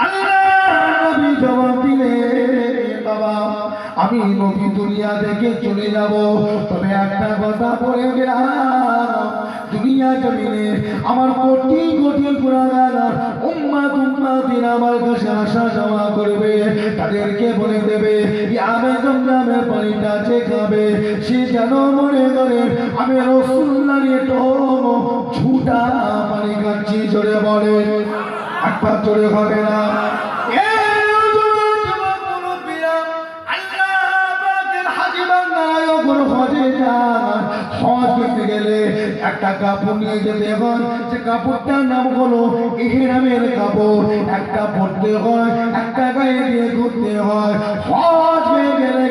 আল্লাহ নবী জবাব দিলেন, বাবা আমি নবী দুনিয়া থেকে চলে যাব, তবে একটা কথা বলে গেলাম, দুনিয়া জমিনে আমার কোটি কোটি গুনাহগার উম্মতিরা আমার কাছে আশা জমা করবে, তাদেরকে বলে দেবে আমি জমজমের পানিটা যে খাবে সে যেন মনে করে আমি রাসূলুল্লাহর তো ঝুটা পানি খাচ্ছি। জোরে বলে, একবার জোরে হবে না? একটা কাপড় নিয়ে যেতে হয়, যে কাপড়টার নাম হলো ইহরামের কাপড়। একটা পরতে হয়, একটা গায়ে দিয়ে ঘুরতে হয়। হজ হয়ে গেলে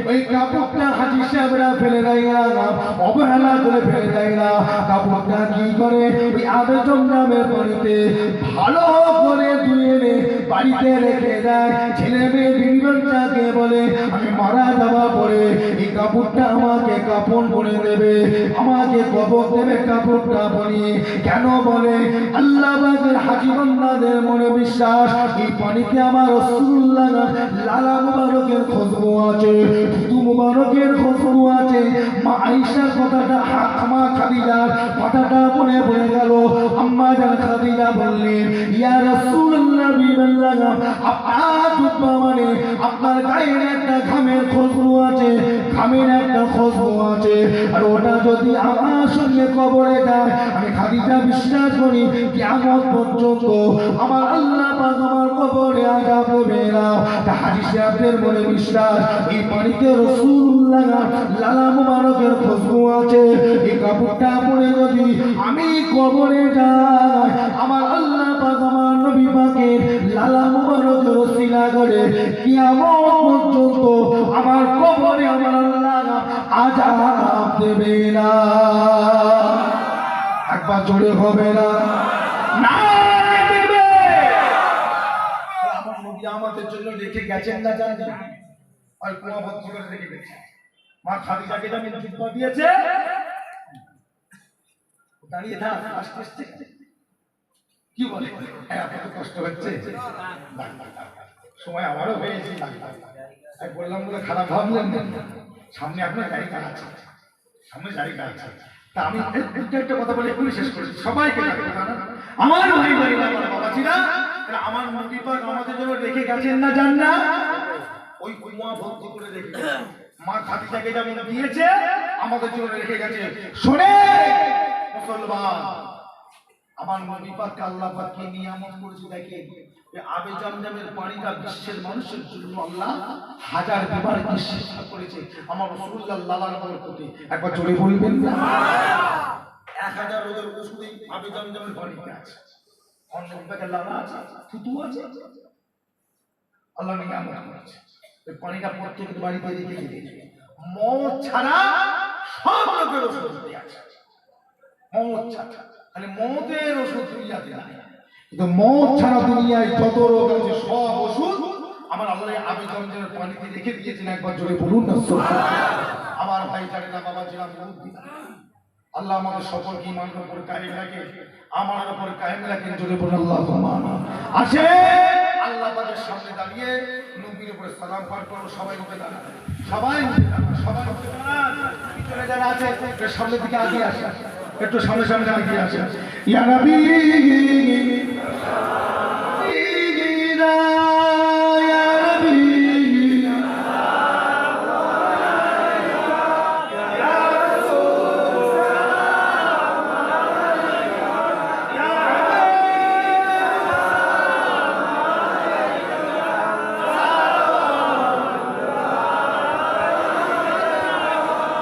ওই কাপড়টা হাজি সাহেবরা ফেলে দেয় না, অবহেলা করে ফেলে দেয় না। কাপড়টা কি করে ওই আবে জমজমের পানিতে ভালো করে ধুয়ে এনে বাড়িতে রেখে দেয়। ছেলে মেয়ে বিবিকে বলে আমি মারা যাওয়ার পরে এই কাপড়টা আমাকে কাপড় পরে দেবে, আমাকে কবর দেবে কাপড়টা বানিয়ে। কেন বলে আল্লাহ পাকের হাজী বান্দাদের মনে বিশ্বাস এই পানিতে আমার রাসূলুল্লাহ লালা মুবারকের খুশবু আছে, দুধ মুবারকের খুশবু আছে। মা আয়েশার কথাটা মা খাদিজার কথাটা মনে পড়ে গেল। আম্মা জান খাদিজা বললেন ইয়া রাসূলুল্লাহ বিল্লাহ, আপনার জুব্বা মানে আপনার গায়ের একটা ঘামের খুশবু আছে, ঘামের একটা খুশবু আছে, আর ওটা যদি আমার সঙ্গে কবরে যায় আমি খাদিজা বিশ্বাস করি কিয়ামত পর্যন্ত আমার আল্লাহ পাক আমার কবরে আযাব দেবে না। হাজী সাহেবদের মনে বিশ্বাস এই পানিতে রাসূলুল্লাহ লালা মুবারকের খুশবু আছে। এই কাপড়টা পরে যদি আমি কবরে যাই আমার আল্লাহ পাক আমার নবী পাকের লালা মুবারকের ওসিলা করে কিয়ামত পর্যন্ত আমার কবরে আমার আল্লাহ আযাব দেবে না। একবার জোরে হবে না? আমার নবী আমাদের জন্য রেখে গেছেন না জানেন, আর কুয়া ভর্তি করে রেখে গেছেন। মা খাদিজাকে যেমন জুব্বা দিয়েছে, দাঁড়িয়ে থাক আস্তে আস্তে কি বলে এত কষ্ট হচ্ছে, সময় আমারও হয়েছে, বললাম বলে খারাপ ভাবলেন না, সামনে আপনার জায়গা আছে, সামনে জায়গা আছে। তা আমি একটা কথা বলে এখনই শেষ করেছি, সবাইকে আমার ভাই ভাই বাবাজিরা, আমার নবী পাক আমাদের জন্য রেখে গেছেন না জান না, ওই কুয়া ভর্তি করে রেখে গেছেন। মা খাদিজাকে যেমন দিয়েছে আমাদের জন্য রেখে গেছে। শোনে মুসলমান, আমার নবী পাককে আল্লাহ পাক কি নিয়ামত করেছে দেখে, যে আবে জমজমের পানিটা বিশ্বের মানুষের জন্য আল্লাহ হাজার বিবার চেষ্টা করেছে আমার রাসূলুল্লাহ লালার বরকতে। একবার জোরে বলবেন না? 1000 রোগের ওষুধই আবে জমজমের পানিতে আছে, অন্য পাকের লালা আছে, থুতু আছে, আল্লাহ নিয়ামত করেছে। এই পানিটা প্রত্যেকের বাড়িতে রেখে দিয়েছে। মদ ছাড়া সব রোগের ওষুধ আছে, মদ ছাড়া, মানে মদের ওষুধ দুনিয়াতে নাই, কিন্তু মদ ছাড়া দুনিয়ায় যত রোগ আছে সব ওষুধ আমার আল্লাহ আবে জমজমের পানিতে রেখে দিয়েছেন। একবার জোরে বলুন না সুবহানাল্লাহ। আমার ভাই জানেনা বাবা জিরা আল্লাহ আমাদের সকলকে ঈমানের উপর কায়েম রাখে, আমার উপর কায়েম রাখেন। জোরে বলুন আল্লাহুম্মা আমিন। আসে আল্লাহ পাকের সামনে দাঁড়িয়ে নবীর উপরে সালাম পাঠ করব। সবাই উঠে দাঁড়ান, সবাই উঠে দাঁড়ান, সবাই উঠে দাঁড়ান। পিছনে যারা আছে একটু সামনের দিকে আগিয়ে আসেন, একটু সামনে সামনে আগিয়ে আসেন। ইয়া নবী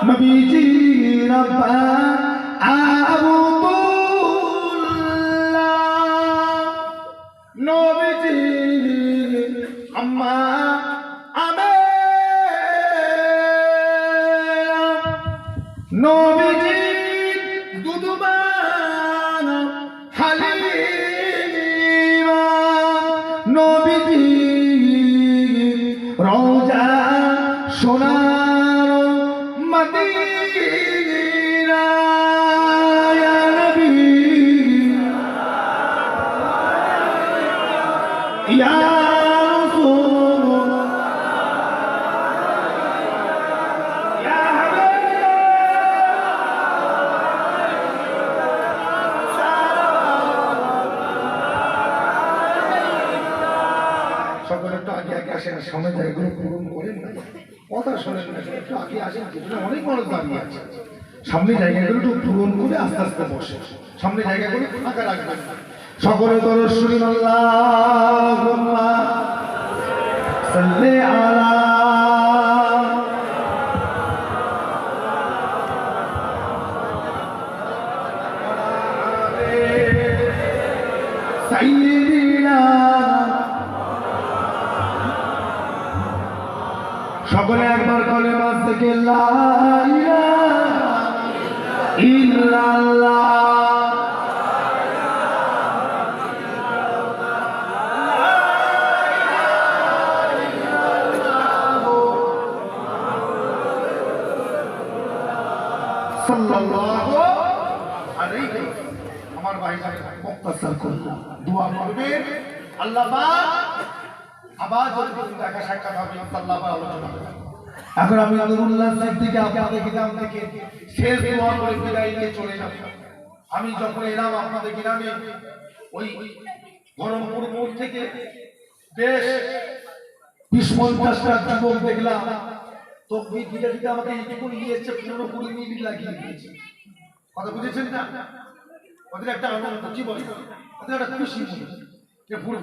নবীজি রব্বা আবুদুল্লাহ, নবীজি আম্মা আমেনা, নবীজি দুদুমা হালিমা, নবীজি রওজা সোনার মদিনা, ইয়া নবী ইয়া রাসূলুল্লাহ সকলে তো আগে আগে আসেন, সামনে জায়গাগুলো পূরণ করেন না, কথা শোনেন না, একটু আগে আসেন, পিছনে অনেক মানুষ দাঁড়িয়ে আছে, সামনে জায়গাগুলো একটু পূরণ করে আস্তে আস্তে বসে, সামনে জায়গাগুলো ফাঁকা রাখবেন। সকলে দরুদ শরীফ আল্লাহুম্মা সাল্লি আলা সাইয়্যিদিনা। সকলে একবার কলেমা থেকে লা ইলাহা ইল্লাল্লাহ। সাল্লাল্লাহু আলাইহি। আমার ভাইরা মুক্তাসার করুন, দোয়া করবেন, আল্লাহ পাক আবার যদি দেখা সাক্ষাৎ হবে আল্লাহ পাক আলোচনা করবেন। এখন আমি নুরুল্লাহ সাহেব থেকে আপনাদের গ্রাম থেকে শেষ দোয়া করে বিদায় নিয়ে চলে যাব। আমি যখন এলাম আপনাদের গ্রামে ওই গরমপুর মোড় থেকে বেশ 20-50টা যুবক দেখলাম, তো দিকে দিকে আমাকে এইটুকু নিয়েছে, 15-20 মিনিট লাগিয়ে দিয়েছে। কথা বুঝেছেন না? ওদের একটা আনন্দ, কি বলে, ওদের একটা খুশি মনে।